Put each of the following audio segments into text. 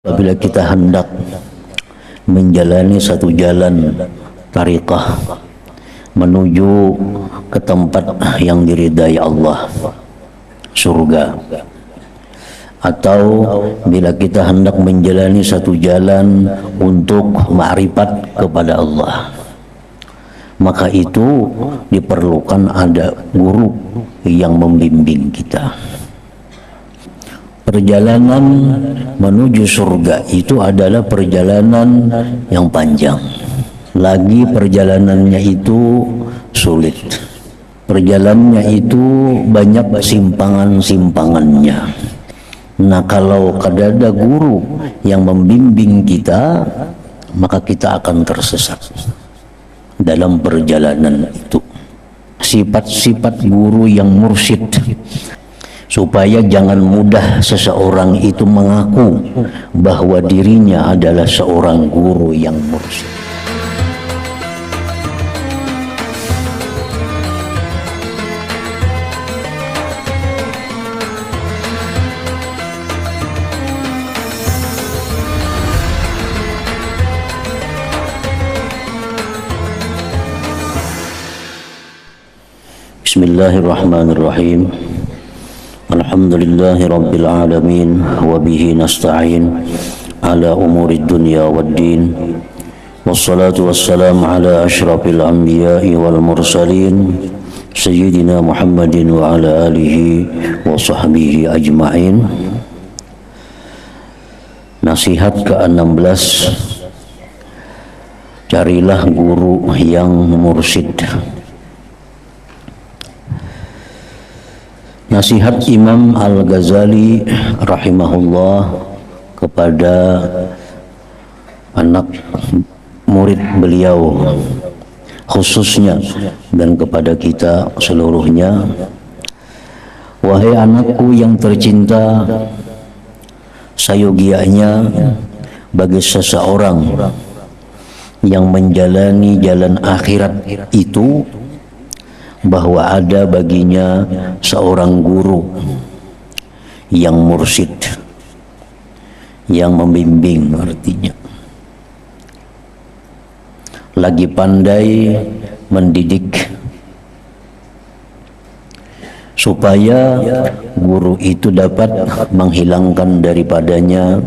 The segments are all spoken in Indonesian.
Apabila kita hendak menjalani satu jalan tariqah menuju ke tempat yang diridai Allah, surga, atau bila kita hendak menjalani satu jalan untuk ma'rifat kepada Allah, maka itu diperlukan ada guru yang membimbing kita. Perjalanan menuju surga itu adalah perjalanan yang panjang. Lagi perjalanannya itu sulit. Perjalanannya itu banyak simpangan-simpangannya. Nah, kalau ada guru yang membimbing kita, maka kita akan tersesat dalam perjalanan itu. Sifat-sifat guru yang mursyid, supaya jangan mudah seseorang itu mengaku bahwa dirinya adalah seorang guru yang mursyid. Bismillahirrahmanirrahim. Alhamdulillahi Rabbil Alamin. Wabihi nasta'in ala umurid dunya waddin. Wassalatu wassalamu ala ashrafil anbiya'i wal mursalin Sayyidina Muhammadin wa ala alihi wa sahbihi ajma'in. Nasihat ke-16. Carilah guru yang mursyid. Nasihat Imam Al-Ghazali rahimahullah kepada anak murid beliau khususnya dan kepada kita seluruhnya. Wahai anakku yang tercinta, sayogianya bagi seseorang yang menjalani jalan akhirat itu bahwa ada baginya seorang guru yang mursyid, yang membimbing, artinya lagi pandai mendidik, supaya guru itu dapat menghilangkan daripadanya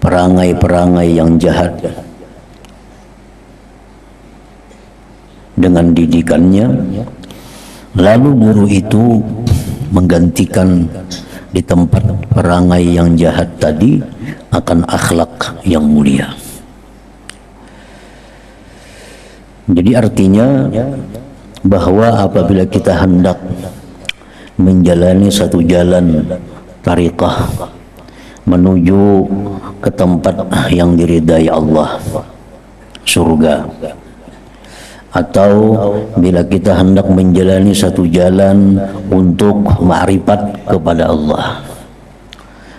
perangai-perangai yang jahat dengan didikannya. Lalu guru itu menggantikan di tempat perangai yang jahat tadi akan akhlak yang mulia. Jadi artinya bahwa apabila kita hendak menjalani satu jalan tariqah menuju ke tempat yang diridai Allah, surga, atau bila kita hendak menjalani satu jalan untuk ma'rifat kepada Allah,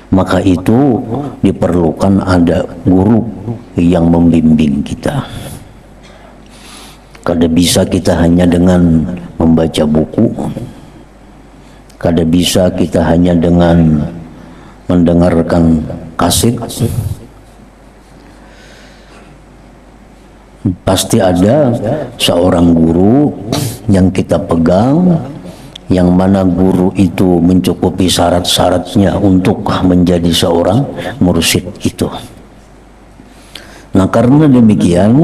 maka itu diperlukan ada guru yang membimbing kita. Kada bisa kita hanya dengan membaca buku, kada bisa kita hanya dengan mendengarkan kaset. Pasti ada seorang guru yang kita pegang, yang mana guru itu mencukupi syarat-syaratnya untuk menjadi seorang mursyid itu. Nah, karena demikian,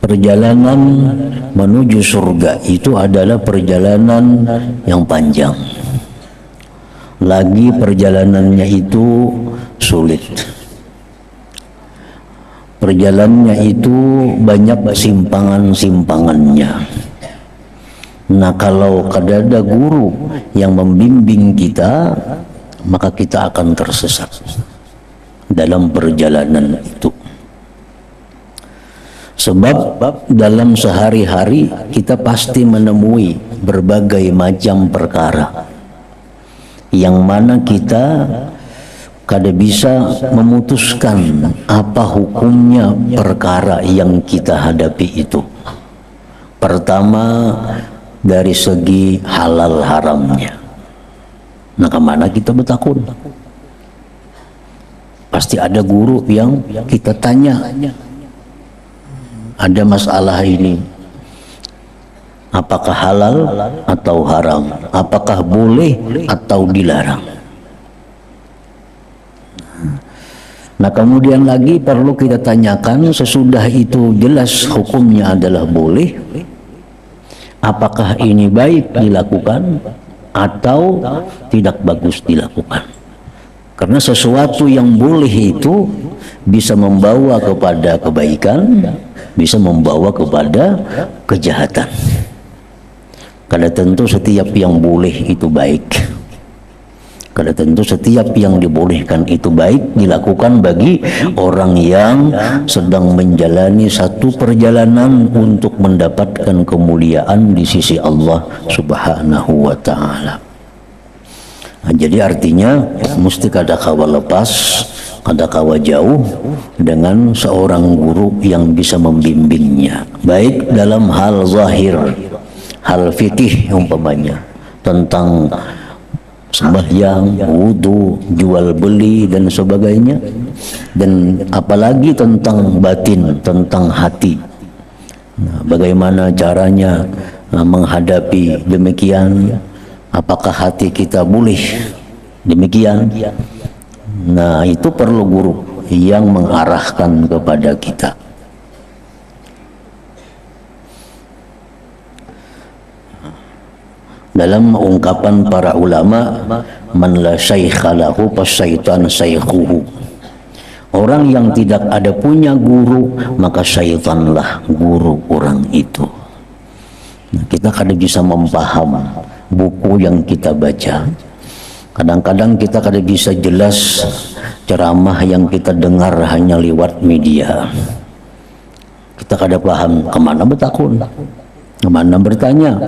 perjalanan menuju surga itu adalah perjalanan yang panjang. Lagi perjalanannya itu sulit. Perjalanannya itu banyak simpangan-simpangannya. Nah, kalau ada guru yang membimbing kita, maka kita akan tersesat dalam perjalanan itu. Sebab dalam sehari-hari kita pasti menemui berbagai macam perkara yang mana kita kada bisa memutuskan apa hukumnya perkara yang kita hadapi itu. Pertama, dari segi halal haramnya. Nah, kemana kita bertakun? pasti ada guru yang kita tanya, ada masalah ini, apakah halal atau haram, apakah boleh atau dilarang. Nah kemudian lagi perlu kita tanyakan, sesudah itu jelas hukumnya adalah boleh, apakah ini baik dilakukan atau tidak bagus dilakukan. Karena sesuatu yang boleh itu bisa membawa kepada kebaikan, bisa membawa kepada kejahatan. Karena tentu setiap yang boleh itu baik. Karena tentu setiap yang dibolehkan itu baik dilakukan bagi orang yang sedang menjalani satu perjalanan untuk mendapatkan kemuliaan di sisi Allah Subhanahu wa ta'ala. Nah, jadi artinya mesti kada kawa lepas, kada kawa jauh dengan seorang guru yang bisa membimbingnya, baik dalam hal zahir, hal fikih umpamanya tentang sembahyang, wudu, jual beli dan sebagainya, dan apalagi tentang batin, tentang hati. Nah, bagaimana caranya menghadapi demikian? Apakah hati kita boleh demikian? Nah, itu perlu guru yang mengarahkan kepada kita. Dalam ungkapan para ulama, man la syaikha lahu fasyaitan syaikhuhu. Orang yang tidak ada punya guru, maka syaitanlah guru orang itu. Nah, kita kadang bisa memaham buku yang kita baca. Kadang-kadang kita kadang bisa jelas ceramah yang kita dengar hanya lewat media. Kita kadang paham kemana bertakun, kemana bertanya.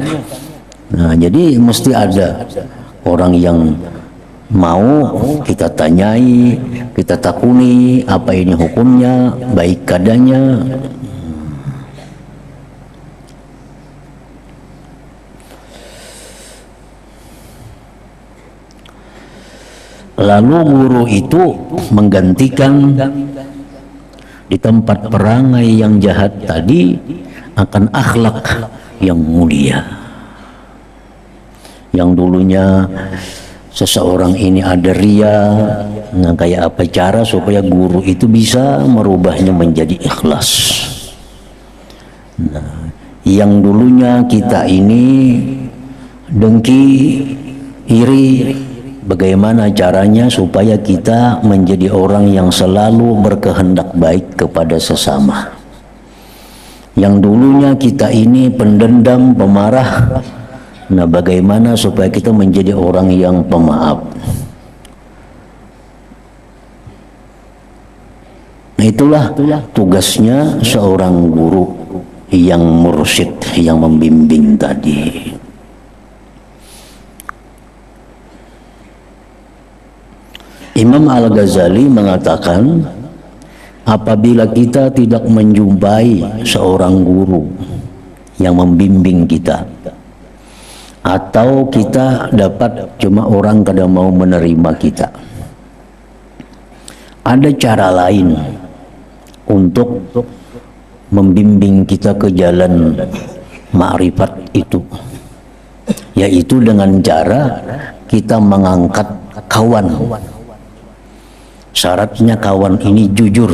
Nah, jadi mesti ada orang yang mau kita tanyai, kita takuni apa ini hukumnya, baik kadanya. Lalu guru itu menggantikan di tempat perangai yang jahat tadi akan akhlak yang mulia. Yang dulunya seseorang ini ada ria, nah kayak apa cara supaya guru itu bisa merubahnya menjadi ikhlas. Nah, yang dulunya kita ini dengki, iri, bagaimana caranya supaya kita menjadi orang yang selalu berkehendak baik kepada sesama. Yang dulunya kita ini pendendam, pemarah, nah bagaimana supaya kita menjadi orang yang pemaaf. Nah itulah tugasnya seorang guru yang mursyid, yang membimbing tadi. Imam Al-Ghazali mengatakan, apabila kita tidak menjumpai seorang guru yang membimbing kita, atau kita dapat cuma orang kada mau menerima kita, ada cara lain untuk membimbing kita ke jalan ma'rifat itu, yaitu dengan cara kita mengangkat kawan. Syaratnya kawan ini jujur,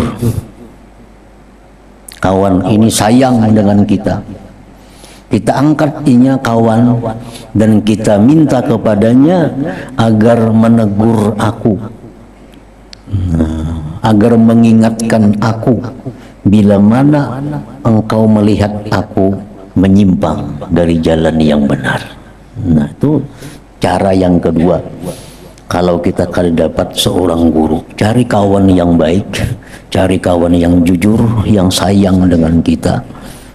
kawan ini sayang dengan kita. Kita angkat inya kawan dan kita minta kepadanya agar menegur aku, agar mengingatkan aku bila mana engkau melihat aku menyimpang dari jalan yang benar. Nah itu cara yang kedua. Kalau kita kali dapat seorang guru, cari kawan yang baik, cari kawan yang jujur, yang sayang dengan kita.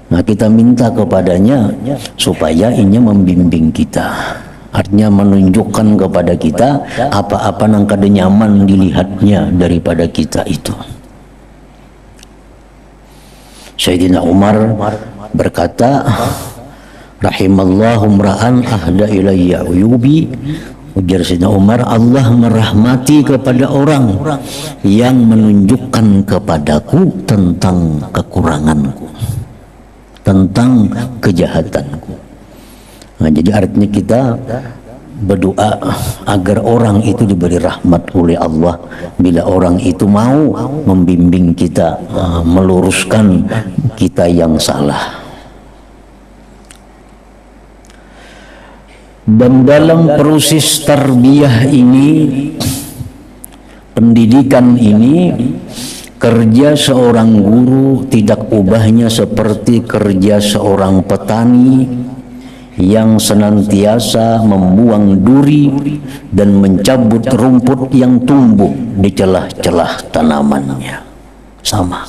Nah kita minta kepadanya supaya ini membimbing kita, artinya menunjukkan kepada kita apa-apa yang kada nyaman dilihatnya daripada kita itu. Sayyidina Umar berkata, rahimallahu mra'an ahda ilayya uyubi Ujar Sayyidina Umar, Allah merahmati kepada orang yang menunjukkan kepadaku tentang kekuranganku, tentang kejahatanku. Nah, jadi artinya kita berdoa agar orang itu diberi rahmat oleh Allah bila orang itu mau membimbing kita, meluruskan kita yang salah. Dan dalam proses tarbiyah ini, pendidikan ini, kerja seorang guru tidak ubahnya seperti kerja seorang petani yang senantiasa membuang duri dan mencabut rumput yang tumbuh di celah-celah tanamannya. Sama.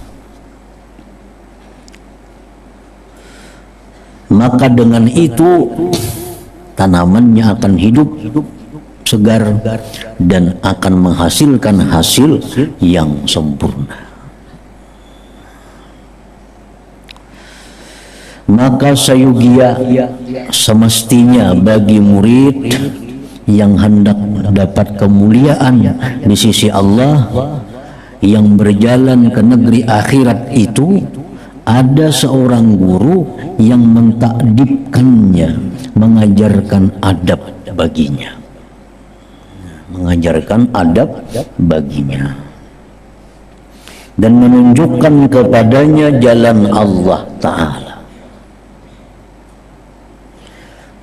Maka dengan itu tanamannya akan hidup segar dan akan menghasilkan hasil yang sempurna. Maka sayugia semestinya bagi murid yang hendak dapat kemuliaan di sisi Allah, yang berjalan ke negeri akhirat itu, ada seorang guru yang mentakdibkannya, mengajarkan adab baginya, mengajarkan adab baginya, dan menunjukkan kepadanya jalan Allah Ta'ala.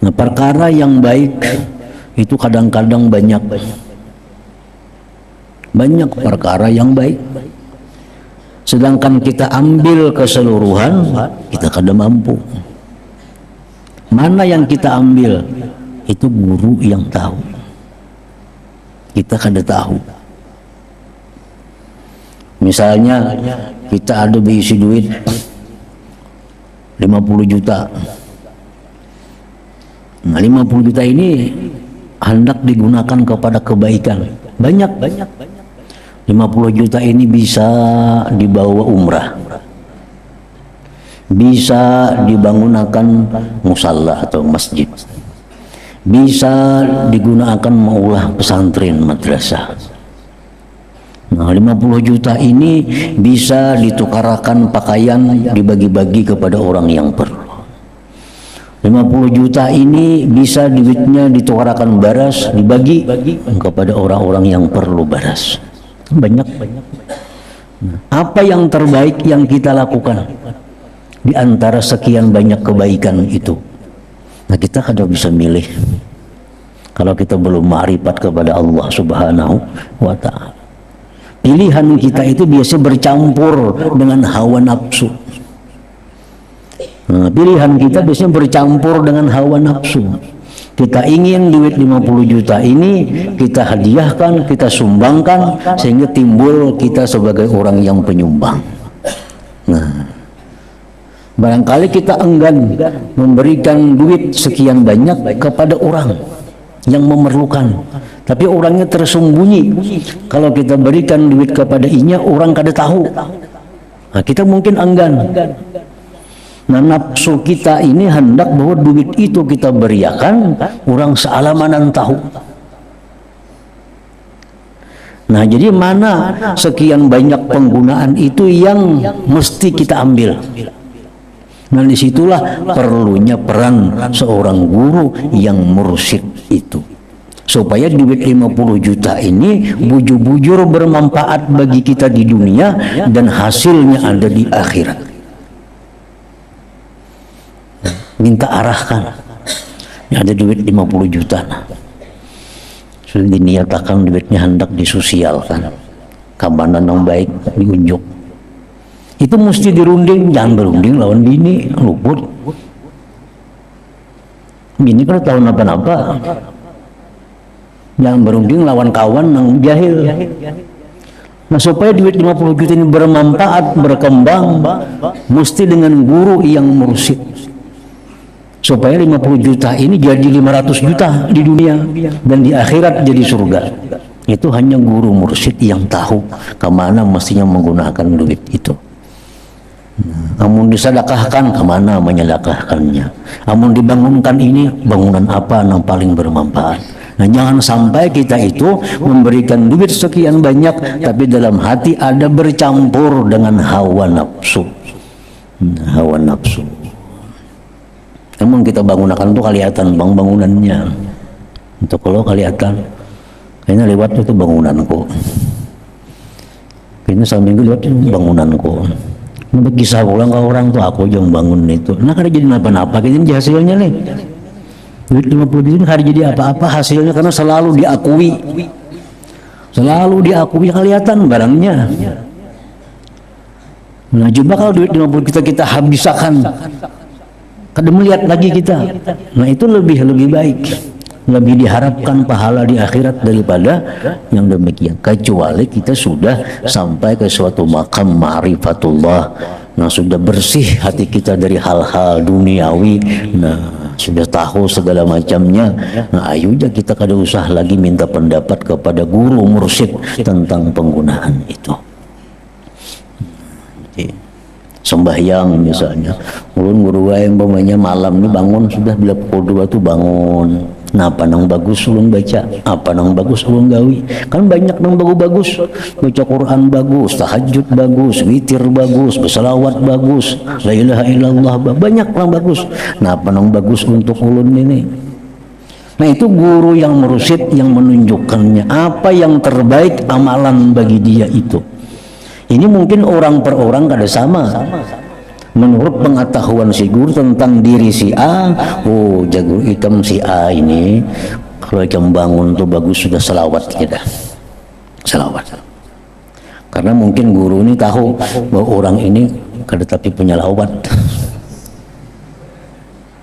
Nah, perkara yang baik itu kadang-kadang banyak perkara yang baik. Sedangkan kita ambil keseluruhan, kita kadang mampu. Mana yang kita ambil, itu guru yang tahu. Kita kada tahu. Misalnya kita ada berisi duit 50 juta. Nah, 50 juta ini hendak digunakan kepada kebaikan. Banyak. 50 juta ini bisa dibawa umrah, bisa dibangunkan musalla atau masjid, bisa digunakan maulah pesantren madrasah. Nah, 50 juta ini bisa ditukarakan pakaian, dibagi-bagi kepada orang yang perlu. 50 juta ini bisa duitnya ditukarakan baras, dibagi kepada orang-orang yang perlu baras. Banyak. Apa yang terbaik yang kita lakukan di antara sekian banyak kebaikan itu? Nah, kita kada bisa milih kalau kita belum ma'rifat kepada Allah Subhanahu wa Ta'ala. Pilihan kita itu biasa bercampur dengan hawa nafsu. Nah, pilihan kita biasanya bercampur dengan hawa nafsu. Kita ingin duit 50 juta ini kita hadiahkan, kita sumbangkan, sehingga timbul kita sebagai orang yang penyumbang. Nah, barangkali kita enggan memberikan duit sekian banyak kepada orang yang memerlukan, tapi orangnya tersembunyi. Kalau kita berikan duit kepada inya, orang kada tahu. Nah, kita mungkin enggan. Nah, nafsu kita ini hendak bahwa duit itu kita beriakan, orang sealamanan tahu. Nah, jadi mana sekian banyak penggunaan itu yang mesti kita ambil. Nah, disitulah perlunya peran seorang guru yang mursyid itu, supaya duit 50 juta ini bujur-bujur bermanfaat bagi kita di dunia dan hasilnya ada di akhirat. Minta arahkan, ya, ada duit 50 juta, nah, sudah diniatakan duitnya hendak disosialkan, kabanan yang baik diunjuk. Itu mesti dirunding, jangan berunding lawan bini, luput. Bini kan tahu napa-napa. Jangan berunding lawan kawan yang jahil. Nah, supaya duit 50 juta ini bermanfaat, berkembang, mesti dengan guru yang mursyid. Supaya 50 juta ini jadi 500 juta di dunia dan di akhirat jadi surga. Itu hanya guru mursyid yang tahu kemana mestinya menggunakan duit itu. Amun disedekahkan, kemana menyedekahkannya. Amun dibangunkan ini, bangunan apa yang paling bermanfaat. Nah, jangan sampai kita itu memberikan duit sekian banyak tapi dalam hati ada bercampur dengan hawa nafsu. Hawa nafsu. Namun kita bangunakan itu kelihatan bangunannya. Untuk kalau kelihatan, kayaknya lewat itu bangunanku. Kayaknya sambil lewat itu bangunanku. Nanti kisah ulang ke orang tuh aku yang bangun itu. Nah kada jadi apa-apa, ini hasilnya nih. Duit 50 ini kada jadi apa-apa hasilnya karena selalu diakui. Selalu diakui kelihatan barangnya. Nah coba kalau duit 50 kita habiskan, kada melihat lagi kita. Nah itu lebih baik. Lebih diharapkan pahala di akhirat daripada yang demikian, kecuali kita sudah sampai ke suatu makam ma'rifatullah. Nah sudah bersih hati kita dari hal-hal duniawi, nah sudah tahu segala macamnya. Nah ayo aja kita kada usah lagi minta pendapat kepada guru mursyid tentang penggunaan itu. Sembahyang misalnya, guru yang umpamanya malam ini bangun sudah bila pukul 2 tuh bangun. Nah, apa nang bagus ulun baca, apa nang bagus ulun gawi. Kan banyak nang bagus, baca Quran bagus, tahajud bagus, witir bagus, berselawat bagus, la ilaha illallah banyak nang bagus. Nah, apa nang bagus untuk ulun ini. Nah, itu guru yang mursyid yang menunjukkannya apa yang terbaik amalan bagi dia itu. Ini mungkin orang per orang kada sama. Menurut pengetahuan si guru tentang diri si A, oh jago hitam si A ini kalau jam bangun tuh bagus sudah selawat kita, selawat. Karena mungkin guru ini tahu bahwa orang ini kada tapi punya lawat,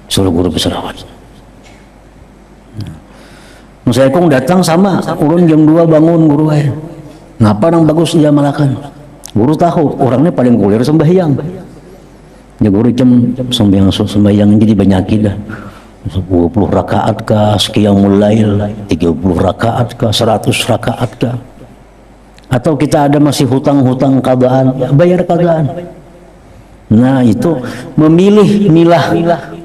suruh guru berselawat. Saya kong datang sama urun jam 2 bangun guru ngapa nang bagus dia malakan. Guru tahu orangnya paling kulir sembahyang. Ya guru jam sembahyang jadi banyak dah. 20 rakaat kah, seqiyamul lail, 30 rakaat kah, 100 rakaat kah. Atau kita ada masih hutang-hutang qadaan, ya bayar qadaan. Nah, itu milah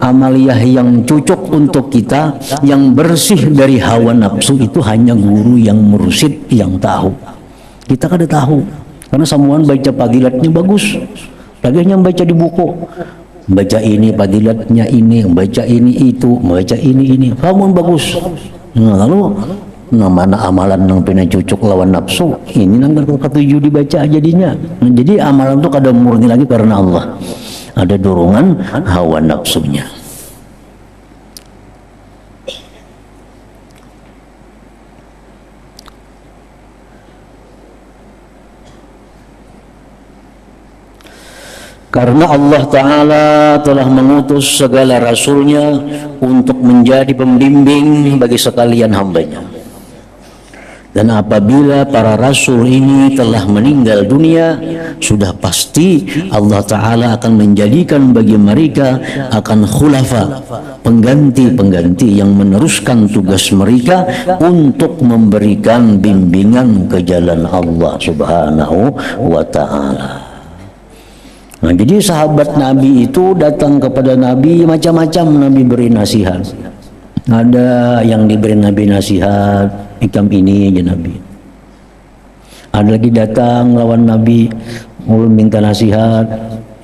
amaliyah yang cocok untuk kita, yang bersih dari hawa nafsu itu hanya guru yang mursyid yang tahu. Kita kada tahu. Karena samuan baca pagilatnya bagus. Lagi baca di buku, baca ini padilatnya ini, baca ini itu, baca ini, kamu bagus. Nah, lalu mana amalan yang pernah cucuk lawan nafsu, ini nang ketujuh dibaca jadinya. Nah, jadi amalan itu kada murni lagi karena Allah, ada dorongan hawa nafsunya. Karena Allah Ta'ala telah mengutus segala Rasulnya untuk menjadi pembimbing bagi sekalian hambanya. Dan apabila para Rasul ini telah meninggal dunia, sudah pasti Allah Ta'ala akan menjadikan bagi mereka akan khulafa, pengganti-pengganti yang meneruskan tugas mereka untuk memberikan bimbingan ke jalan Allah Subhanahu wa Ta'ala. Nah, jadi sahabat Nabi itu datang kepada Nabi macam-macam, Nabi beri nasihat. Ada yang diberi Nabi nasihat, ikam ini aja Nabi. Ada lagi datang lawan Nabi, mau minta nasihat,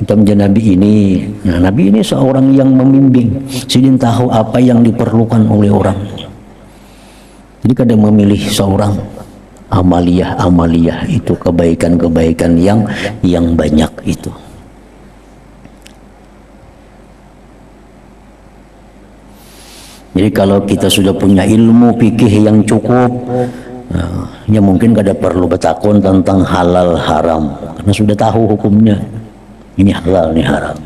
ikam aja Nabi ini. Nah, Nabi ini seorang yang membimbing, sidin tahu apa yang diperlukan oleh orang. Jadi kadang memilih seorang amaliyah itu, kebaikan-kebaikan yang banyak itu. Jadi kalau kita sudah punya ilmu fikih yang cukup, ya mungkin kada perlu bertakun tentang halal haram, karena sudah tahu hukumnya. Ini halal, ini haram.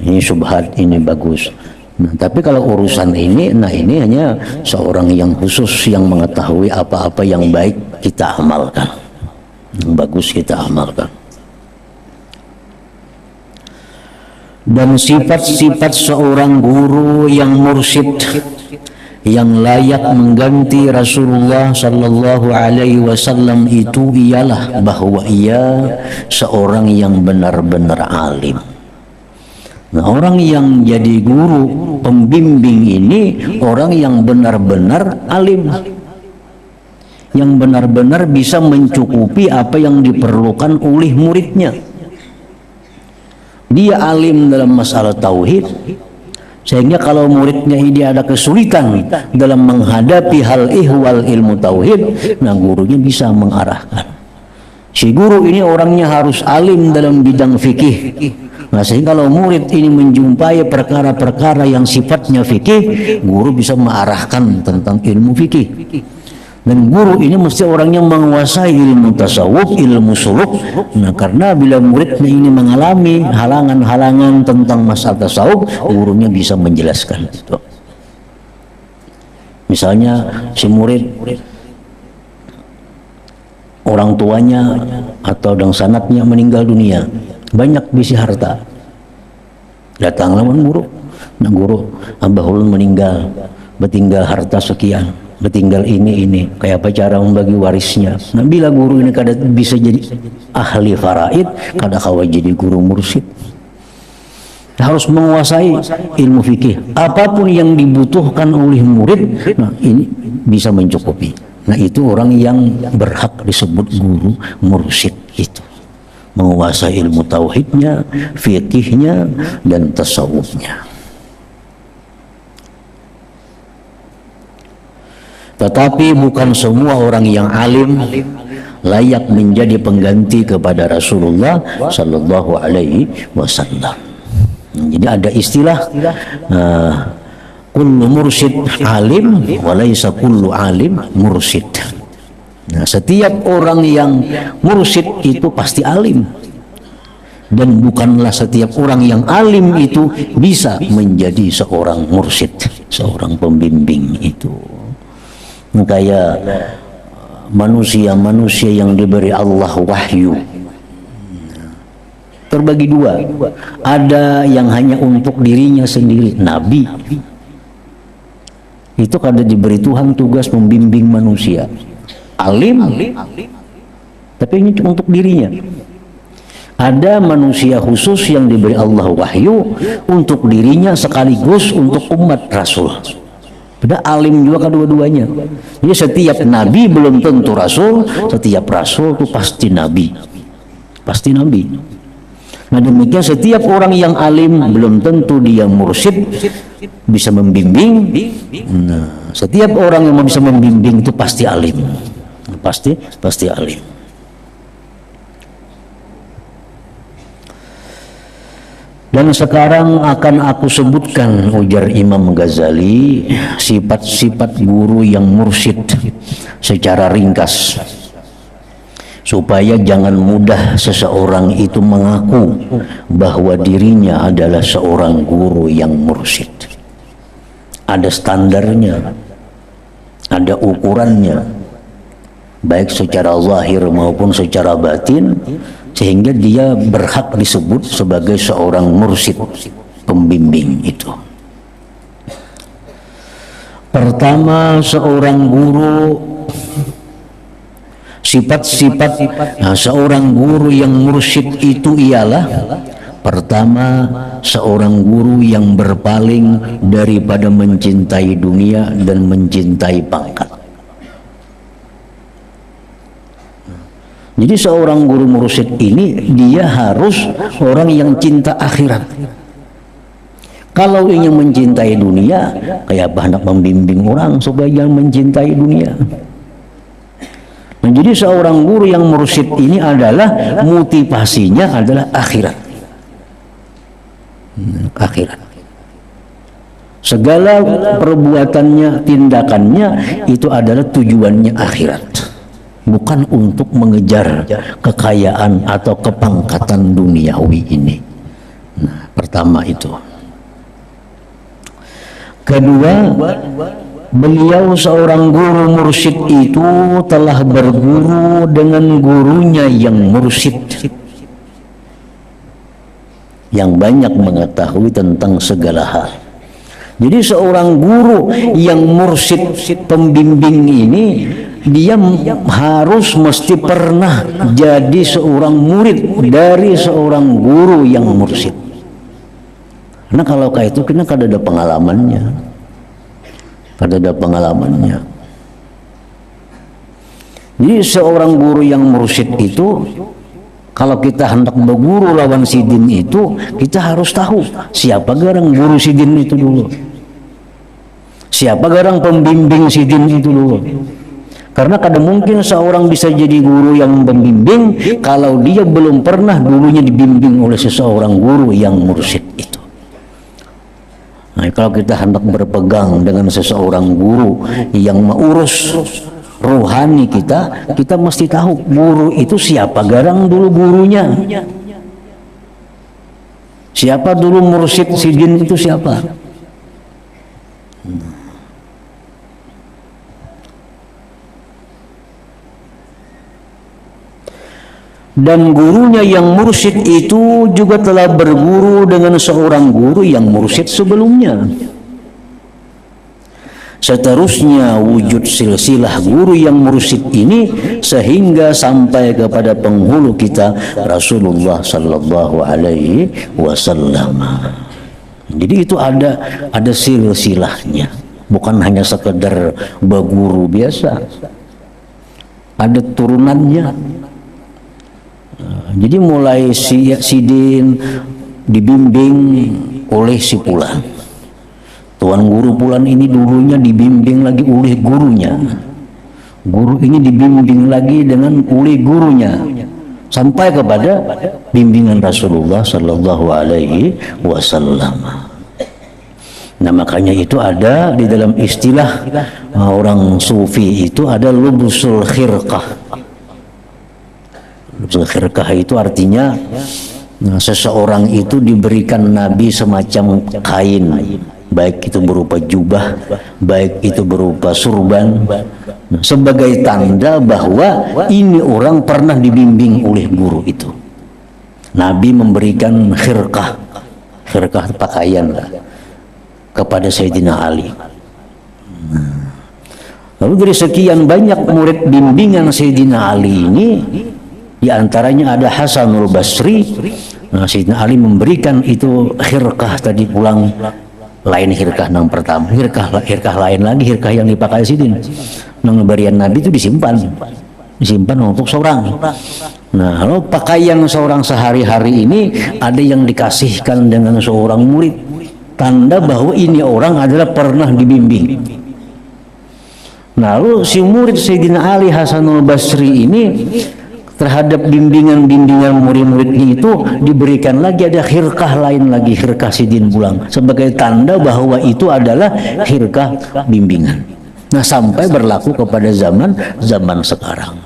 Ini syubhat, ini bagus. Nah, tapi kalau urusan ini, nah ini hanya seorang yang khusus yang mengetahui apa-apa yang baik kita amalkan, yang bagus kita amalkan. Dan sifat-sifat seorang guru yang mursyid yang layak mengganti Rasulullah sallallahu alaihi wasallam itu ialah bahwa ia seorang yang benar-benar alim. Nah, orang yang jadi guru, pembimbing ini orang yang benar-benar alim, yang benar-benar bisa mencukupi apa yang diperlukan oleh muridnya. Dia alim dalam masalah tauhid, sehingga kalau muridnya ini ada kesulitan dalam menghadapi hal ihwal ilmu tauhid, nah gurunya bisa mengarahkan. Si guru ini orangnya harus alim dalam bidang fikih. Nah, sehingga kalau murid ini menjumpai perkara-perkara yang sifatnya fikih, guru bisa mengarahkan tentang ilmu fikih. Dan guru ini mesti orangnya menguasai ilmu tasawuf, ilmu suluk. Nah, karena bila muridnya ini mengalami halangan-halangan tentang masalah tasawuf, gurunya bisa menjelaskan itu. Misalnya si murid orang tuanya atau dan sanatnya meninggal dunia, banyak bisi harta. Datanglah guru, nah guru Abah Ulun meninggal, bertinggal harta sekian, bertinggal ini, kayak apa cara membagi warisnya. Nah, bila guru ini kada bisa jadi ahli faraid, kada kawa jadi guru mursyid. Harus menguasai ilmu fikih. Apapun yang dibutuhkan oleh murid, nah ini bisa mencukupi. Nah, itu orang yang berhak disebut guru mursyid itu. Menguasai ilmu tauhidnya, fikihnya, dan tasawufnya. Tetapi bukan semua orang yang alim layak menjadi pengganti kepada Rasulullah Sallallahu Alaihi Wasallam. Jadi ada istilah kullu mursyid alim walaysa kullu alim mursyid. Nah, setiap orang yang mursyid itu pasti alim, dan bukanlah setiap orang yang alim itu bisa menjadi seorang mursyid, seorang pembimbing itu. Kayak manusia-manusia yang diberi Allah wahyu terbagi dua. Ada yang hanya untuk dirinya sendiri, nabi. Itu kada diberi Tuhan tugas membimbing manusia. Alim, tapi ini cuma untuk dirinya. Ada manusia khusus yang diberi Allah wahyu untuk dirinya sekaligus untuk umat Rasul. Ada alim juga kedua-duanya. Jadi setiap nabi belum tentu rasul, setiap rasul itu pasti nabi. Pasti nabi. Nah, demikian setiap orang yang alim belum tentu dia mursyid, bisa membimbing. Nah, setiap orang yang bisa membimbing itu pasti alim. Pasti alim. Dan sekarang akan aku sebutkan, ujar Imam Ghazali, sifat-sifat guru yang mursyid secara ringkas, supaya jangan mudah seseorang itu mengaku bahwa dirinya adalah seorang guru yang mursyid. Ada standarnya, ada ukurannya, baik secara zahir maupun secara batin, sehingga dia berhak disebut sebagai seorang mursyid, pembimbing itu. Pertama, seorang guru, sifat-sifat seorang guru yang mursyid itu ialah: pertama, seorang guru yang berpaling daripada mencintai dunia dan mencintai pangkat. Jadi seorang guru mursyid ini dia harus orang yang cinta akhirat. Kalau ingin mencintai dunia, kayak hendak membimbing orang supaya jangan mencintai dunia. Nah, jadi seorang guru yang mursyid ini adalah motivasinya adalah akhirat. Akhirat. Segala perbuatannya, tindakannya itu adalah tujuannya akhirat. Bukan untuk mengejar kekayaan atau kepangkatan duniawi ini. Nah, pertama itu. Kedua, beliau seorang guru mursyid itu telah berguru dengan gurunya yang mursyid, yang banyak mengetahui tentang segala hal. Jadi seorang guru yang mursyid, pembimbing ini, dia harus mesti pernah jadi seorang murid dari seorang guru yang mursyid. Karena kalau kayak itu kita kada ada pengalamannya. Kada ada pengalamannya. Jadi seorang guru yang mursyid itu, kalau kita hendak berguru lawan sidin itu, kita harus tahu siapa garang guru sidin itu dulu. Siapa garang pembimbing sidin itu dulu. Karena kadang mungkin seorang bisa jadi guru yang membimbing kalau dia belum pernah dulunya dibimbing oleh seseorang guru yang mursyid itu. Nah, kalau kita hendak berpegang dengan seseorang guru yang mengurus rohani kita, kita mesti tahu guru itu siapa garang dulu gurunya. Siapa dulu mursyid sidin itu siapa? Dan gurunya yang mursyid itu juga telah berguru dengan seorang guru yang mursyid sebelumnya. Seterusnya wujud silsilah guru yang mursyid ini sehingga sampai kepada penghulu kita Rasulullah sallallahu alaihi wasallam. Jadi itu ada silsilahnya, bukan hanya sekedar berguru biasa. Ada turunannya. Jadi mulai sidin dibimbing oleh si Fulan. Tuan guru Fulan ini dulunya dibimbing lagi oleh gurunya. Guru ini dibimbing lagi oleh gurunya. Sampai kepada bimbingan Rasulullah sallallahu alaihi wasallam. Nah, makanya itu ada di dalam istilah orang sufi itu ada lubusul khirqah. Khirqah itu artinya seseorang itu diberikan Nabi semacam kain, baik itu berupa jubah, baik itu berupa surban, sebagai tanda bahwa ini orang pernah dibimbing oleh guru itu. Nabi memberikan khirqah pakaian kepada Sayyidina Ali. Lalu dari sekian banyak murid bimbingan Sayyidina Ali ini, di antaranya ada Hasanul Basri. Nah, Sayyidina Ali memberikan itu khirqah tadi pulang, lain khirqah yang pertama, khirqah lain lagi, khirqah yang dipakai Sidin. Nang berian Nabi itu disimpan untuk seorang. Nah, lalu pakaian seorang sehari-hari ini ada yang dikasihkan dengan seorang murid, tanda bahwa ini orang adalah pernah dibimbing. Nah, lalu si murid Sayyidina Ali Hasanul Basri ini terhadap bimbingan murid-muridnya itu diberikan lagi ada khirqah lain lagi, khirqah sidin pulang, sebagai tanda bahwa itu adalah khirqah bimbingan. Nah, sampai berlaku kepada zaman sekarang.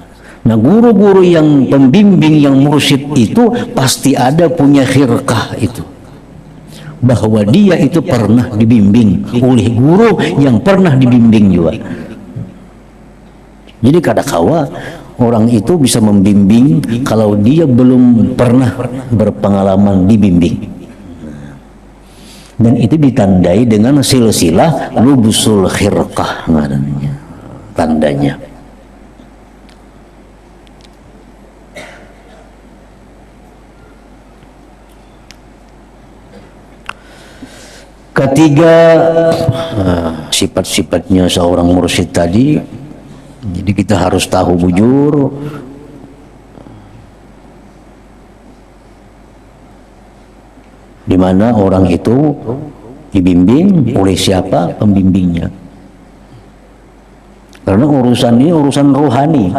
Nah, guru-guru yang pembimbing yang mursyid itu pasti ada punya khirqah itu, bahwa dia itu pernah dibimbing oleh guru yang pernah dibimbing juga. Jadi kadangkala orang itu bisa membimbing kalau dia belum pernah berpengalaman dibimbing. Dan itu ditandai dengan silsilah lubusul khirqah namanya, tandanya. Ketiga, sifat-sifatnya seorang mursyid tadi. Jadi kita harus tahu bujur, di mana orang itu dibimbing oleh siapa pembimbingnya. Karena urusan ini urusan rohani.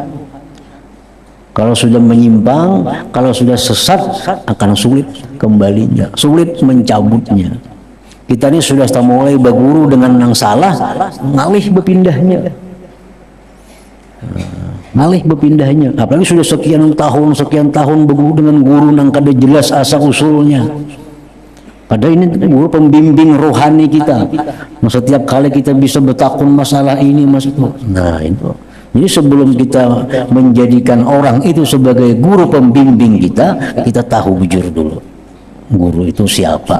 Kalau sudah menyimpang, kalau sudah sesat, akan sulit kembalinya, sulit mencabutnya. Kita ini sudah mulai berguru dengan yang salah, ngalih berpindahnya. Apalagi sudah sekian tahun berguru dengan guru yang kada jelas asal usulnya. Padahal ini guru pembimbing rohani kita. Nah, setiap kali kita bisa bertakun masalah ini nah itu. Jadi sebelum kita menjadikan orang itu sebagai guru pembimbing kita tahu bujur dulu. Guru itu siapa?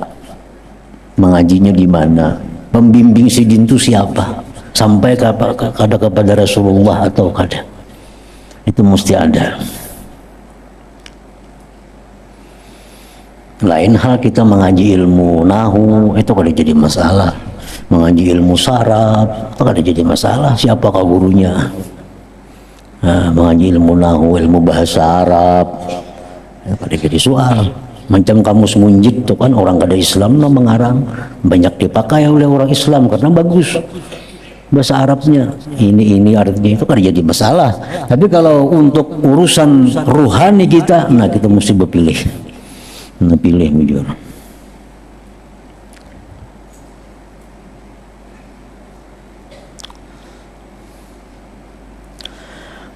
Mengajinya di mana? Pembimbing sidin itu siapa? Sampai kepada Rasulullah atau kada, itu mesti ada. Lain hal kita mengaji ilmu nahu, itu kada jadi masalah. Mengaji ilmu saraf, itu kada jadi masalah. Siapakah gurunya? Nah, mengaji ilmu nahu, ilmu bahasa Arab, itu kada jadi soal. Macam kamus munjid itu kan orang kada Islam no mengarang, banyak dipakai oleh orang Islam karena bagus bahasa Arabnya. Ini artinya itu kada jadi masalah. Tapi kalau untuk urusan ruhani kita, nah kita mesti berpilih. Nah, pilih mujur.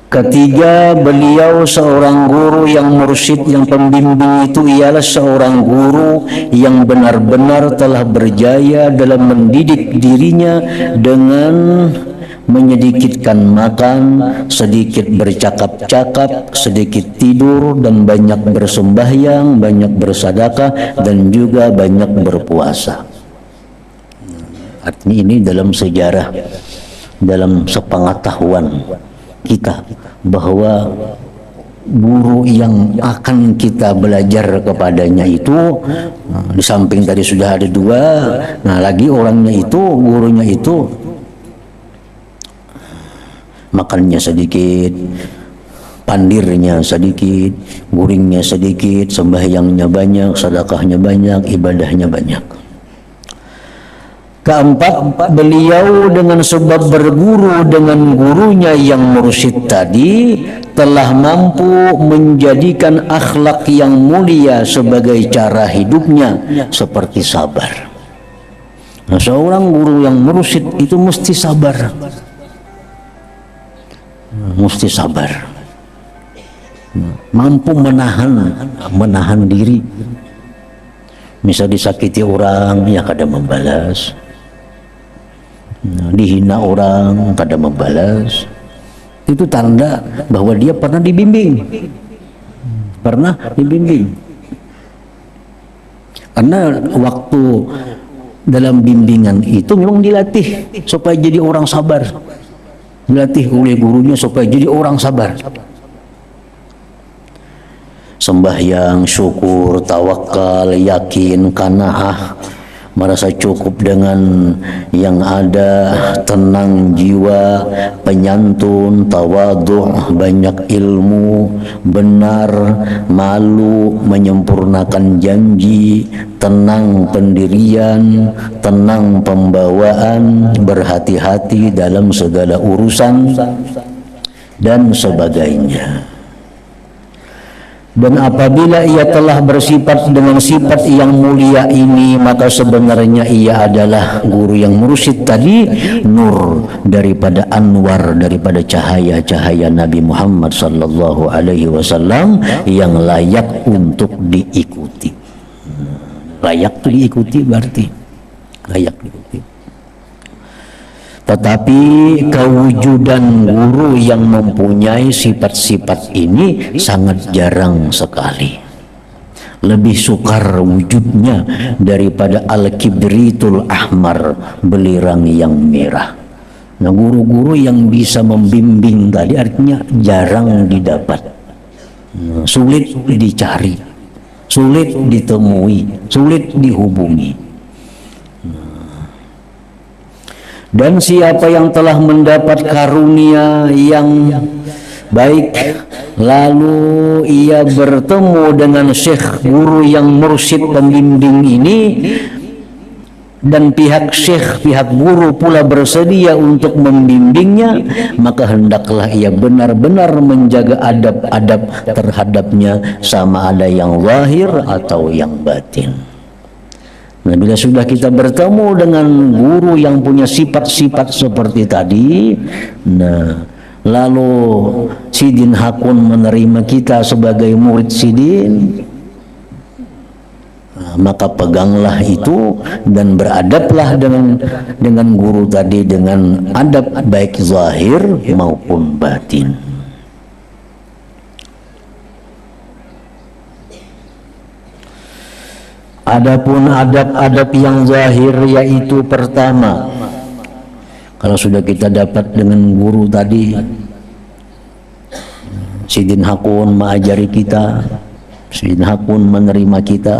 Ketiga, beliau seorang guru yang mursyid, yang pembimbing itu ialah seorang guru yang benar-benar telah berjaya dalam mendidik dirinya dengan menyedikitkan makan, sedikit bercakap-cakap, sedikit tidur, dan banyak bersembahyang, banyak bersedekah, dan juga banyak berpuasa. Artinya ini dalam sejarah, dalam sepengetahuan kita, bahwa guru yang akan kita belajar kepadanya itu, di samping tadi sudah ada dua, nah lagi orangnya itu, gurunya itu makannya sedikit, pandirnya sedikit, guringnya sedikit, sembahyangnya banyak, sedekahnya banyak, ibadahnya banyak. Keempat, beliau dengan sebab berguru dengan gurunya yang mursyid tadi telah mampu menjadikan akhlak yang mulia sebagai cara hidupnya, seperti sabar. Nah, seorang guru yang mursyid itu mesti sabar, mesti sabar, mampu menahan diri. Misal disakiti orang, ya kada membalas. Dihina orang, kada membalas. Itu tanda bahwa dia pernah dibimbing. Pernah dibimbing. Karena waktu dalam bimbingan itu memang dilatih supaya jadi orang sabar. Dilatih oleh gurunya supaya jadi orang sabar. Sembahyang, syukur, tawakal, yakin, qanaah, merasa cukup dengan yang ada, tenang jiwa, penyantun, tawadhu, banyak ilmu, benar, malu, menyempurnakan janji, tenang pendirian, tenang pembawaan, berhati-hati dalam segala urusan, dan sebagainya. Dan apabila ia telah bersifat dengan sifat yang mulia ini, maka sebenarnya ia adalah guru yang mursyid tadi, nur daripada anwar, daripada cahaya-cahaya Nabi Muhammad sallallahu alaihi wasallam yang layak untuk diikuti. Layak diikuti berarti layak diikuti. Tetapi kewujudan guru yang mempunyai sifat-sifat ini sangat jarang sekali. Lebih sukar wujudnya daripada al-kibritul ahmar, belirang yang merah. Nah, guru-guru yang bisa membimbing tadi artinya jarang didapat, sulit dicari, sulit ditemui, sulit dihubungi. Dan siapa yang telah mendapat karunia yang baik, lalu ia bertemu dengan syekh guru yang mursyid pembimbing ini, dan pihak syekh, pihak guru pula bersedia untuk membimbingnya, maka hendaklah ia benar-benar menjaga adab-adab terhadapnya, sama ada yang zahir atau yang batin. Nah, bila sudah kita bertemu dengan guru yang punya sifat-sifat seperti tadi, nah, lalu Sidin Hakun menerima kita sebagai murid Sidin, nah, maka peganglah itu dan beradablah dengan guru tadi dengan adab baik zahir maupun batin. Adapun adab-adab yang zahir, yaitu pertama, kalau sudah kita dapat dengan guru tadi, Sidin Hakun mengajari kita Sayyidina Haq pun menerima kita.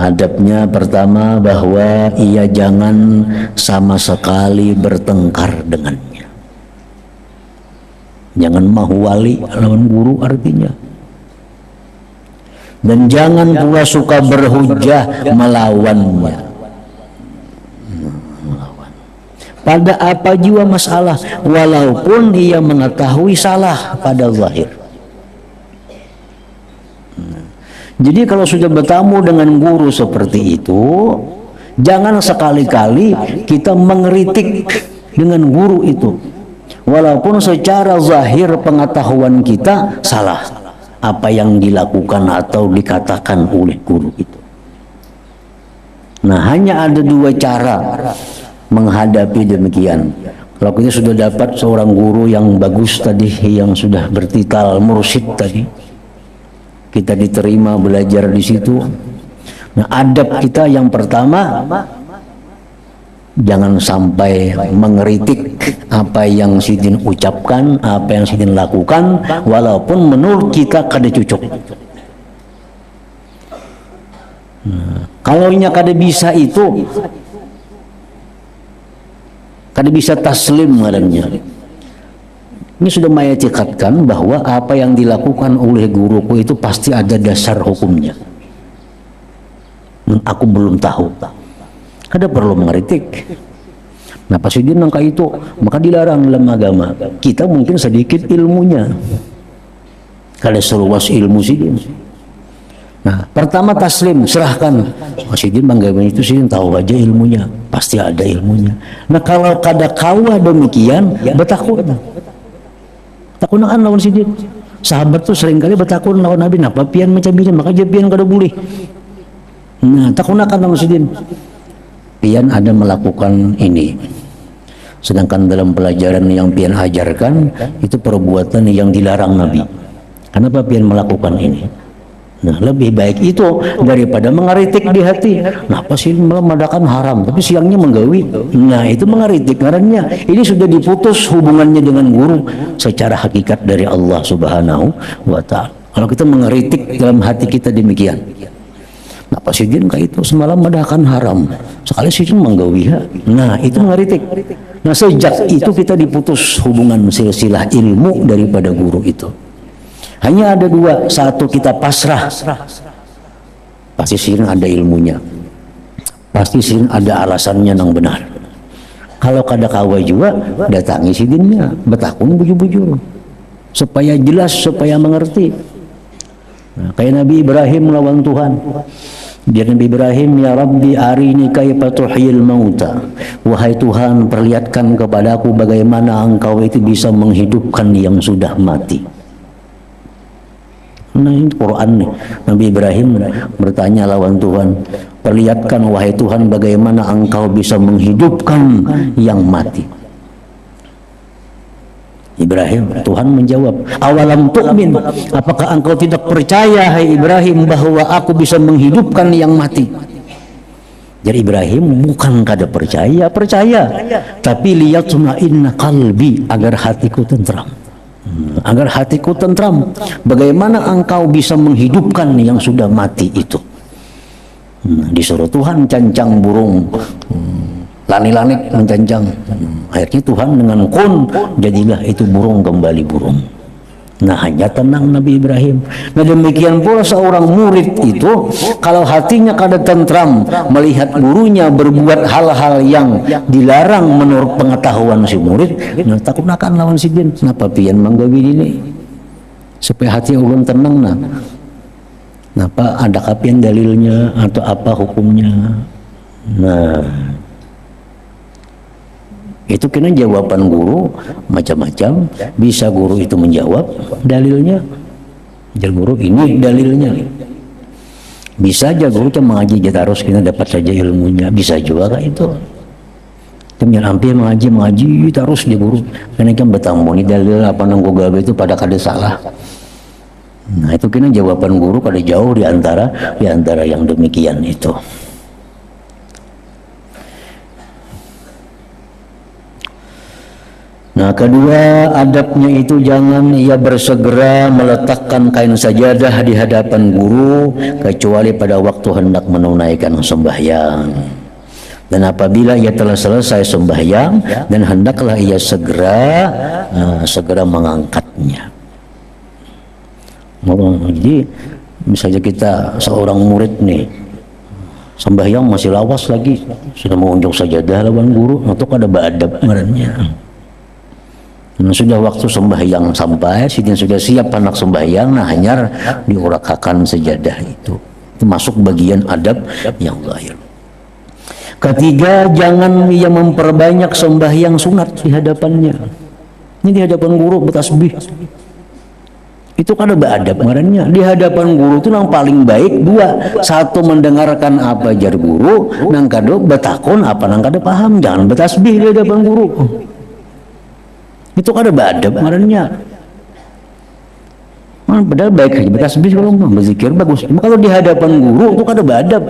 Adabnya pertama bahwa ia jangan sama sekali bertengkar dengannya. Jangan mahu wali lawan guru artinya. Dan jangan pula suka berhujah melawannya. Pada apa jua masalah, walaupun ia mengetahui salah pada zahir. Jadi kalau sudah bertamu dengan guru seperti itu, jangan sekali-kali kita mengkritik dengan guru itu, walaupun secara zahir pengetahuan kita salah apa yang dilakukan atau dikatakan oleh guru itu. Nah, hanya ada dua cara menghadapi demikian. Kalau kita sudah dapat seorang guru yang bagus tadi, yang sudah bertitel mursyid tadi, kita diterima belajar di situ. Nah, adab kita yang pertama, jangan sampai mengkritik apa yang sidin ucapkan, apa yang sidin lakukan, walaupun menurut kita kada cocok. Kalau nya kada bisa itu, kada bisa taslim ngarannya. Ini sudah Maya cikatkan bahwa apa yang dilakukan oleh guruku itu pasti ada dasar hukumnya. Aku belum tahu. Kada perlu mengkritik. Nah, pas dia nangka itu, maka dilarang dalam agama. Kita mungkin sedikit ilmunya. Kada seluas ilmu sidin. Nah, pertama taslim, serahkan. Sidin manggawan itu sidin tahu aja ilmunya. Pasti ada ilmunya. Nah, kalau kada kawa demikian, bertakut. Takunan lawan sidin. Sahabat tuh seringkali bertakun lawan Nabi. Napa pian macam ini, maka pian kada boleh. Nah, takunakan lawan sidin. Pian ada melakukan ini. Sedangkan dalam pelajaran yang pian ajarkan itu perbuatan yang dilarang Nabi. Kenapa pian melakukan ini? Nah, lebih baik itu daripada mengkritik di hati. Kenapa sih mengadakan haram tapi siangnya menggawi? Nah, itu mengkritik ngarannya. Ini sudah diputus hubungannya dengan guru secara hakikat dari Allah Subhanahu wa ta'ala. Kalau kita mengkritik dalam hati kita demikian. Kenapa sih dia kayak itu semalam mengadakan haram? Sekali sih menggawi. Nah, itu mengkritik. Nah, sejak itu kita diputus hubungan silsilah ilmu daripada guru itu. Hanya ada dua, satu kita pasrah, pasti sirin ada ilmunya, pasti sirin ada alasannya yang benar. Kalau kada kawa juga, datangi sidinnya, betakun bujur-bujur, supaya jelas, supaya mengerti. Nah, kayak Nabi Ibrahim lawan Tuhan. Dia Nabi Ibrahim, ya Rabbi arini kaifa tuhyil mauta. Wahai Tuhan, perlihatkan kepadaku bagaimana engkau itu bisa menghidupkan yang sudah mati. Nah, ini Quran nih. Nabi Ibrahim bertanya lawan Tuhan, perlihatkan wahai Tuhan bagaimana engkau bisa menghidupkan yang mati. Ibrahim, Tuhan menjawab, awalam tu'min, apakah engkau tidak percaya hai Ibrahim bahwa aku bisa menghidupkan yang mati? Jadi Ibrahim bukan kada percaya, tapi liyatma'inna qalbi, agar hatiku tentram. Agar hatiku tentram. Bagaimana engkau bisa menghidupkan yang sudah mati itu? Disuruh Tuhan cancang burung, lani-lani mencancang. Akhirnya Tuhan dengan kun, jadilah itu burung kembali burung. Nah, hanya tenang Nabi Ibrahim. Nah, demikian pula seorang murid itu, kalau hatinya kada tentram melihat gurunya berbuat hal-hal yang dilarang menurut pengetahuan si murid, nah takut akan lawan sidin. Kenapa pian manggawi ini? Supaya hati ulun tenang. Nah, kenapa ada kapian dalilnya atau apa hukumnya? Nah, itu kena jawaban guru macam-macam. Bisa guru itu menjawab dalilnya, jadi guru ini dalilnya. Bisa aja guru cuma mengaji kita harus kita dapat saja ilmunya. Bisa juga kayak itu. Kemudian hampir mengaji terus dia guru. Karena kan bertamu ini dalil apa nanggo gawe itu pada kada salah. Nah, itu kena jawaban guru kada jauh di antara yang demikian itu. Nah, Nah, kedua, adabnya itu jangan ia bersegera meletakkan kain sajadah di hadapan guru kecuali pada waktu hendak menunaikan sembahyang. Dan apabila ia telah selesai sembahyang, dan hendaklah ia segera mengangkatnya. Jadi misalnya kita seorang murid nih, sembahyang masih lawas lagi, sudah mengunjung sajadah lawan guru, untuk ada adab ngarannya. Nah, sudah waktu sembahyang sampai, sidin sudah siap anak sembahyang, nah hanyar diurakakan sajadah itu. Itu masuk bagian adab yang zahir. Ketiga, jangan ia memperbanyak sembahyang sunat di hadapannya. Ini di hadapan guru bertasbih. Itu kan ada adab ngarannya. Di hadapan guru itu yang paling baik dua. Satu, mendengarkan apa jar guru, nang kado betakon apa nang kado paham. Jangan bertasbih di hadapan guru. Itu kan ada adab ngarannya. Padahal baik aja bertasbih kalau berzikir bagus. Cuma kalau di hadapan guru itu kan ada adab.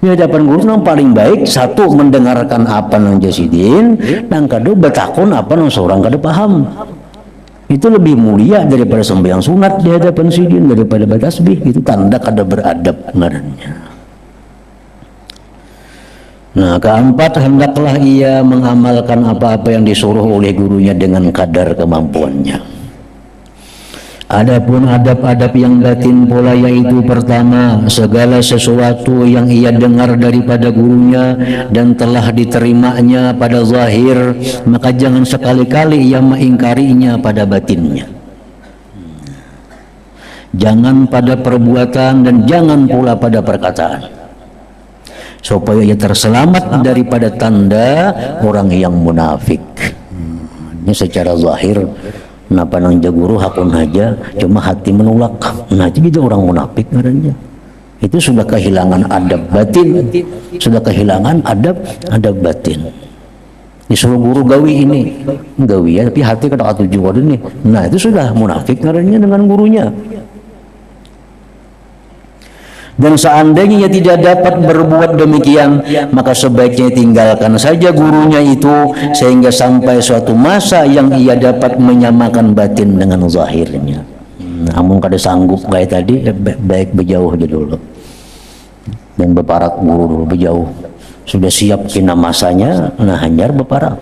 Di hadapan guru yang paling baik, satu, mendengarkan apa nang jasidin, nang kado betakon apa nang seorang kado paham. Itu lebih mulia daripada sembahyang sunat di hadapan sidin, daripada bertasbih. Itu tanda kada beradab ngarannya. Nah, keempat, hendaklah ia mengamalkan apa-apa yang disuruh oleh gurunya dengan kadar kemampuannya. Adapun adab-adab yang batin pula, yaitu pertama, segala sesuatu yang ia dengar daripada gurunya dan telah diterimanya pada zahir, maka jangan sekali-kali ia mengingkarinya pada batinnya. Jangan pada perbuatan dan jangan pula pada perkataan, supaya ia terselamat daripada tanda orang yang munafik. Ini secara zahir, kenapa nang jaguru hakun aja, cuma hati menolak. Nah, itu orang munafik ngarannya. Itu sudah kehilangan adab batin, sudah kehilangan adab batin. Disuruh guru gawi ini, gawi ya, tapi hati kada tuju ini. Nah, itu sudah munafik ngarannya dengan gurunya. Dan seandainya ia tidak dapat berbuat demikian, maka sebaiknya tinggalkan saja gurunya itu sehingga sampai suatu masa yang ia dapat menyamakan batin dengan zahirnya. Namun kada sanggup kayak tadi, baik berjauh aja dulu dan beparak guru dulu, berjauh. Sudah siap kena masanya, nah hanyar beparak.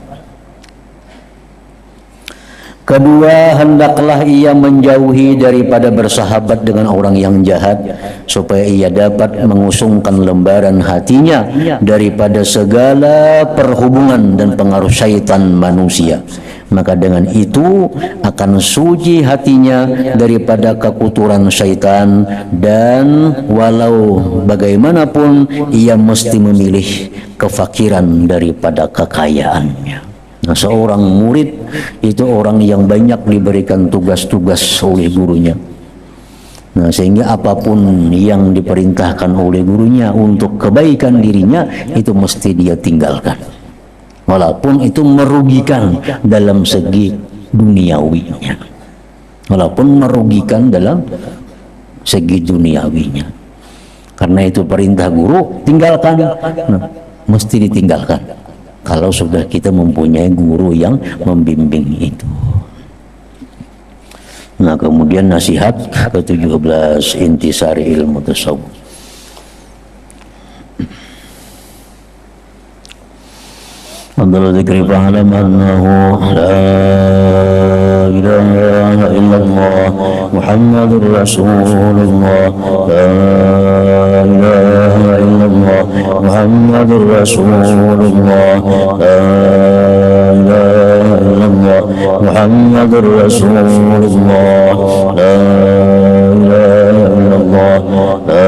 Kedua, hendaklah ia menjauhi daripada bersahabat dengan orang yang jahat, supaya ia dapat mengusungkan lembaran hatinya daripada segala perhubungan dan pengaruh syaitan manusia. Maka dengan itu akan suci hatinya daripada kekuturan syaitan, dan walau bagaimanapun ia mesti memilih kefakiran daripada kekayaannya. Nah, seorang murid itu orang yang banyak diberikan tugas-tugas oleh gurunya. Nah, sehingga apapun yang diperintahkan oleh gurunya untuk kebaikan dirinya, itu mesti dia tinggalkan. Walaupun itu merugikan dalam segi duniawinya. Walaupun merugikan dalam segi duniawinya. Karena itu perintah guru, tinggalkan. Nah, mesti ditinggalkan kalau sudah kita mempunyai guru yang membimbing itu. Nah, kemudian nasihat ke-17, intisari ilmu tasawuf. Abdul dzikri fa'alam annahu la ilaha illallah Muhammadur Rasulullah, la ilaha illallah Muhammadur Rasulullah, la ilaha illallah Muhammadur Rasulullah, la ilaha illallah, la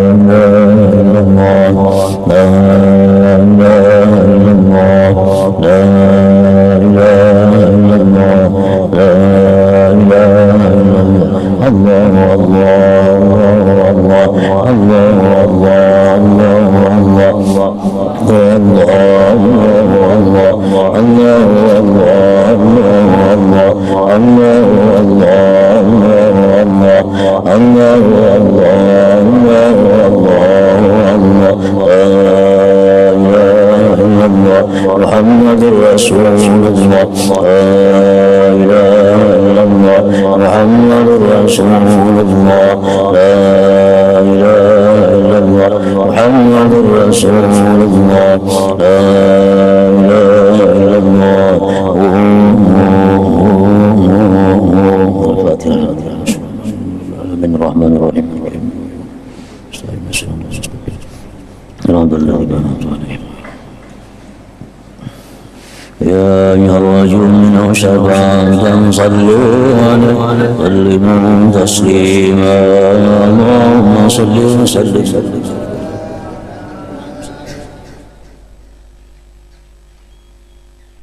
ilaha illallah, la ilaha illallah, la ilaha illallah, la ilaha illallah. Allah Allah Allah Muhammadur رسول الله لا إله إلا الله محمد رسول الله لا إله إلا الله محمد رسول الله لا إله إلا الله الفاتحة من الرحمن الرحيم الحمد لله يا أيها الرجل من شفاعة صلوا عليه وسلموا تسليما اللهم صل وسلم